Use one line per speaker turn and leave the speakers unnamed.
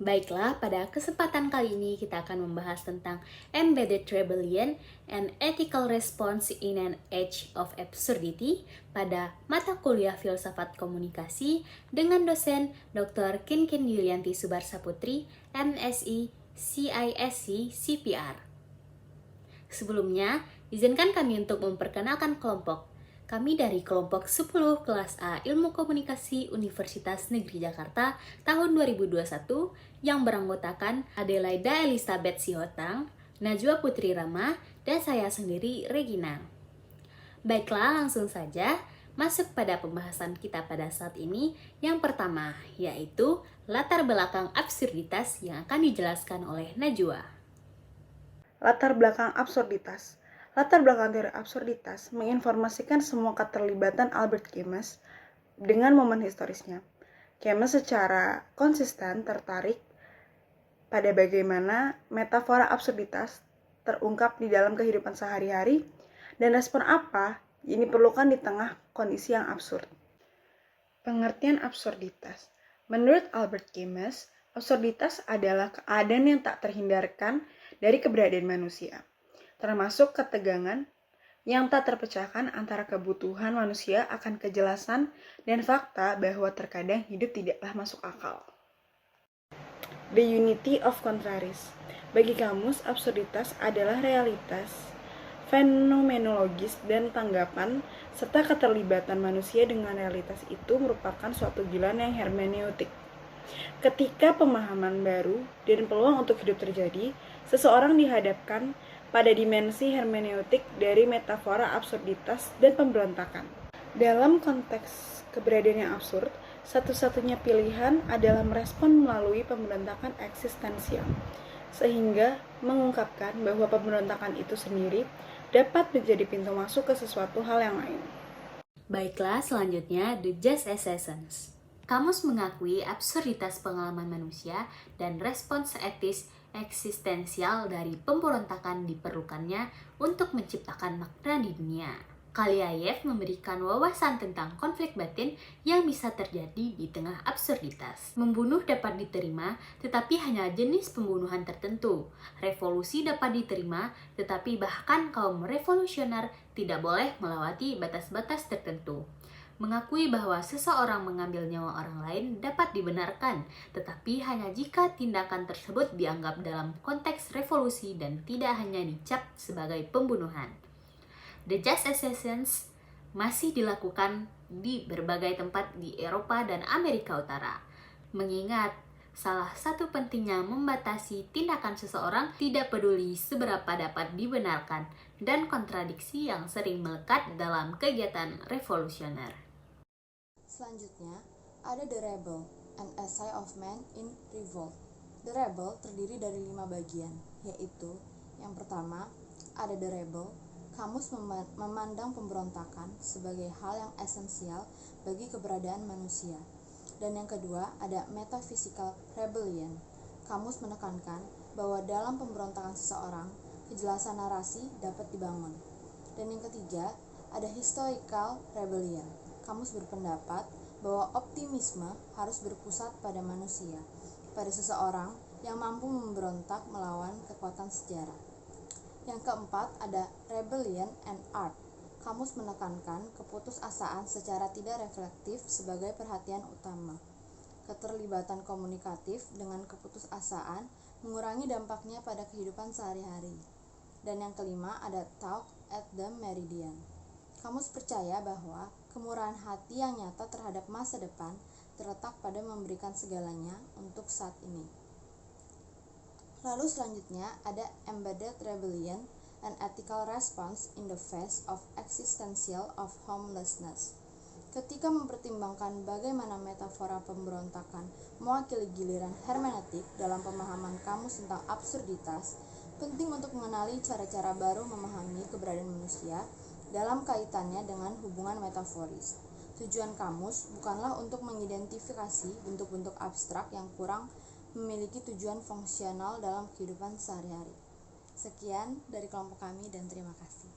Baiklah, pada kesempatan kali ini kita akan membahas tentang Embedded Rebellion and Ethical Response in an Age of Absurdity pada mata kuliah Filsafat Komunikasi dengan dosen Dr. Kinkin Yulianti Subarsaputri, MSI, CISC, CPR. Sebelumnya, izinkan kami untuk memperkenalkan kelompok. Kami dari kelompok 10 kelas A Ilmu Komunikasi Universitas Negeri Jakarta tahun 2021 yang beranggotakan Adelaida Elizabeth Sihotang, Najwa Putri Rama, dan saya sendiri Regina. Baiklah, langsung saja masuk pada pembahasan kita pada saat ini. Yang pertama, yaitu latar belakang absurditas yang akan dijelaskan oleh Najwa.
Latar belakang absurditas. Latar belakang teori absurditas menginformasikan semua keterlibatan Albert Camus dengan momen historisnya. Camus secara konsisten tertarik pada bagaimana metafora absurditas terungkap di dalam kehidupan sehari-hari dan respon apa yang diperlukan di tengah kondisi yang absurd. Pengertian absurditas. Menurut Albert Camus, absurditas adalah keadaan yang tak terhindarkan dari keberadaan manusia, termasuk ketegangan yang tak terpecahkan antara kebutuhan manusia akan kejelasan dan fakta bahwa terkadang hidup tidaklah masuk akal. The unity of contraries. Bagi kamus, absurditas adalah realitas fenomenologis dan tanggapan serta keterlibatan manusia dengan realitas itu merupakan suatu jalan yang hermeneutik. Ketika pemahaman baru dan peluang untuk hidup terjadi, seseorang dihadapkan pada dimensi hermeneutik dari metafora absurditas dan pemberontakan. Dalam konteks keberadaan yang absurd, satu-satunya pilihan adalah merespon melalui pemberontakan eksistensial, sehingga mengungkapkan bahwa pemberontakan itu sendiri dapat menjadi pintu masuk ke sesuatu hal yang lain.
Baiklah, selanjutnya The Just Essence. Kamus mengakui absurditas pengalaman manusia dan respons etis eksistensial dari pemberontakan diperlukannya untuk menciptakan makna di dunia. Kaliayev memberikan wawasan tentang konflik batin yang bisa terjadi di tengah absurditas. Membunuh dapat diterima, tetapi hanya jenis pembunuhan tertentu. Revolusi dapat diterima, tetapi bahkan kaum revolusioner tidak boleh melewati batas-batas tertentu. Mengakui bahwa seseorang mengambil nyawa orang lain dapat dibenarkan, tetapi hanya jika tindakan tersebut dianggap dalam konteks revolusi dan tidak hanya dicap sebagai pembunuhan. The Just Assassins masih dilakukan di berbagai tempat di Eropa dan Amerika Utara. Mengingat salah satu pentingnya membatasi tindakan seseorang tidak peduli seberapa dapat dibenarkan dan kontradiksi yang sering melekat dalam kegiatan revolusioner.
Selanjutnya, ada The Rebel, an Essay of Man in Revolt. The Rebel terdiri dari 5 bagian, yaitu yang pertama, ada The Rebel. Kamus memandang pemberontakan sebagai hal yang esensial bagi keberadaan manusia. Dan yang kedua, ada Metaphysical Rebellion. Kamus menekankan bahwa dalam pemberontakan seseorang, kejelasan narasi dapat dibangun. Dan yang ketiga, ada Historical Rebellion. Kamus berpendapat bahwa optimisme harus berpusat pada manusia, pada seseorang yang mampu memberontak melawan kekuatan sejarah. Yang keempat, ada Rebellion and Art. Kamus menekankan keputusasaan secara tidak reflektif sebagai perhatian utama. Keterlibatan komunikatif dengan keputusasaan mengurangi dampaknya pada kehidupan sehari-hari. Dan yang kelima, ada Talk at the Meridian. Kamus percaya bahwa kemurahan hati yang nyata terhadap masa depan terletak pada memberikan segalanya untuk saat ini. Lalu selanjutnya ada Embedded Rebellion and Ethical Response in the Face of Existential of Homelessness. Ketika mempertimbangkan bagaimana metafora pemberontakan mewakili giliran hermeneutik dalam pemahaman kamus tentang absurditas, penting untuk mengenali cara-cara baru memahami keberadaan manusia dalam kaitannya dengan hubungan metaforis. Tujuan kamus bukanlah untuk mengidentifikasi bentuk-bentuk abstrak yang kurang memiliki tujuan fungsional dalam kehidupan sehari-hari. Sekian dari kelompok kami dan terima kasih.